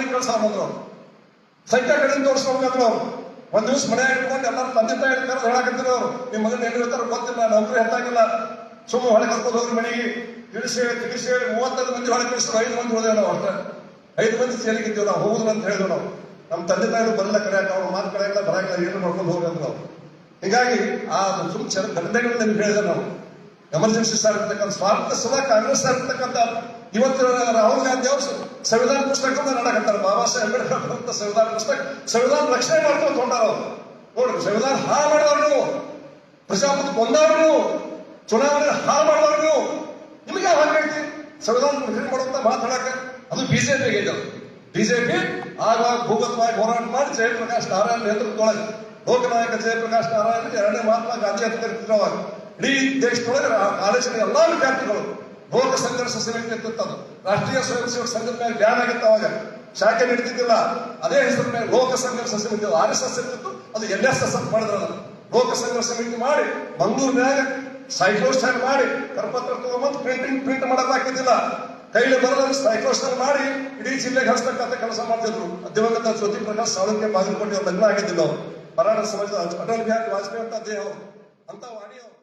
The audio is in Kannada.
ಮನೆಗೆ ಕಳ್ಸ ಬಂದ್ರು ಸಂಖ್ಯಾ ಕಡೆ ತೋರಿಸ್ಕೊಂಡ್ರು ಒಂದ್ ದಿವ್ಸ ಮನೆ ಇಟ್ಕೊಂಡು ಎಲ್ಲರೂ ತಂದೆ ತಾಯಿ ಕರೆದು ಹೇಳಕತ್ತಿದ್ರು ಅವ್ರು ನಿಮ್ಮ ಮಗನ ಎಲ್ಲಿ ಇರ್ತಾರೋ ಗೊತ್ತಿಲ್ಲ ನೌಕರಿ ಹತ್ತಾಗಿಲ್ಲ ಸುಮ್ಮ ಹೊಳೆ ಕರ್ಕೊಂಡು ಹೋಗ್ರಿ ಮನೆಗೆ ತಿಳಿಸಿ ಹೇಳಿ 35 ಮಂದಿ ಹೊಳೆ ಕಳಿಸಿದ್ರು 5 ಮಂದಿ ಹೋದೇವು ನಾವು ಅಷ್ಟೇ 5 ಮಂದಿ ಸೇರಿಗಿದ್ದೇವೆ ನಾವು ಹೋಗುದಿಲ್ಲ ಅಂತ ಹೇಳಿದ್ವಿ ನಾವು ನಮ್ಮ ತಂದೆ ತಾಯಿಗಳು ಬರಲ್ಲ ಕರೆಯಾಕ ಅವ್ರ ಮಾತು ಕರೆಯಾಗಿಲ್ಲ ಬರಾಗಿಲ್ಲ ಏನು ಮಾಡ್ಕೊಂಡು ಹೋಗಿ ಅಂದ್ರು ನಾವು ಹೀಗಾಗಿ ಆ ಸುಮ್ ಘಟನೆಗಳು ನಿಮ್ಗೆ ಹೇಳಿದ್ರೆ ನಾವು ಎಮರ್ಜೆನ್ಸಿ ಸರ್ ಇರ್ತಕ್ಕಂಥ ಸ್ವಾರ್ಥ ಸದಾ ಕಾಂಗ್ರೆಸ್ ಇರ್ತಕ್ಕಂಥ ಇವತ್ತು ರಾಹುಲ್ ಗಾಂಧಿ ಅವರು ಸಂವಿಧಾನ ಪುಸ್ತಕ ನಡಕತ್ತಾರೆ ಬಾಬಾ ಸಾಹೇಬ್ ಅಂಬೇಡ್ಕರ್ ಅಂತ ಸಂವಿಧಾನ ಪುಸ್ತಕ ಸಂವಿಧಾನ ರಕ್ಷಣೆ ಮಾಡ್ಕೊಂಡು ಹೊಂಟಾರ ಅವ್ರು ನೋಡ್ರಿ ಸಂವಿಧಾನ ಹಾಳು ಮಾಡಿದವ್ರು ನೀವು ಪ್ರಜಾಪ್ರಭುತ್ವ ಕೊಂದವ್ರು ನೀವು ಚುನಾವಣೆ ಹಾಳು ಮಾಡಿದವ್ರು ನೀವು ನಿಮಗೆ ಯಾವಾಗ ಹೇಳ್ತಿ ಸಂವಿಧಾನ ರಕ್ಷಣೆ ಮಾಡುವಂತ ಮಾತಾಡಕ ಅದು ಬಿಜೆಪಿಗೆ ಇದೆ ಬಿಜೆಪಿ ಆಗ ಭೂಗತವಾಗಿ ಹೋರಾಟ ಮಾಡಿ ಜಯಪ್ರಕಾಶ್ ನಾರಾಯಣ ನೇತೃತ್ವದೊಳಗೆ ಲೋಕನಾಯಕ ಜಯಪ್ರಕಾಶ್ ನಾರಾಯಣ 2ನೇ ಮಹಾತ್ಮ ಗಾಂಧಿ ಅಂತ ಕರಿತಿದ್ರು ಅವಾಗ ಇಡೀ ದೇಶದೊಳಗೆ ಕಾಲೇಜಿನ ಎಲ್ಲಾ ವಿದ್ಯಾರ್ಥಿಗಳು ಲೋಕ ಸಂಘರ್ಷ ಸಮಿತಿ ಇರ್ತಿತ್ತು ರಾಷ್ಟ್ರೀಯ ಸ್ವಯಂ ಸೇವಕ ಸಂಘದ ಮೇಲೆ ಬ್ಯಾನ್ ಆಗಿತ್ತು ಅವಾಗ ಶಾಖೆ ನಡೀತಿದ್ದಿಲ್ಲ ಅದೇ ಹೆಸರ ಮೇಲೆ ಲೋಕ ಸಂಘರ್ಷ ಸಮಿತಿ RSS ಇರ್ತಿತ್ತು ಅದು LSS ಅಂತ ಮಾಡಿದ್ರಲ್ಲ ಲೋಕ ಸಂಘರ್ಷ ಸಮಿತಿ ಮಾಡಿ ಮಂಗಳೂರಿನಾಗ ಸೈಕ್ಲೋಸ್ಟೈಲ್ ಮಾಡಿ ಕರಪತ್ರ ತಗೊಂಬಂದು ಪ್ರಿಂಟ್ ಮಾಡಕ್ ಹಾಕಿದ್ದಿಲ್ಲ ಕೈಲಿ ಬರಲ್ಲ ಸೈಕ್ಲೋಸ್ಟೈಲ್ ಮಾಡಿ ಇಡೀ ಜಿಲ್ಲೆಗೆ ಹರಿಸ್ತಕ್ಕಂಥ ಕೆಲಸ ಮಾಡ್ತಿದ್ರು ದಿವಂಗತ ಜ್ಯೋತಿ ಪ್ರಕಾಶ್ ಸಾಳುಂಕೆ ಬಾಗಲಕೋಟೆ ಲಗ್ನ ಆಗಿದ್ದಿಲ್ಲ ಅವರು ಮರಾಠ ಸಮಾಜದ ಅಟಲ್ ಬಿಹಾರಿ ವಾಜಪೇಯಿ ಅಂತ ದೇಹ ಅಂತ ವಾಣಿ ಅವರು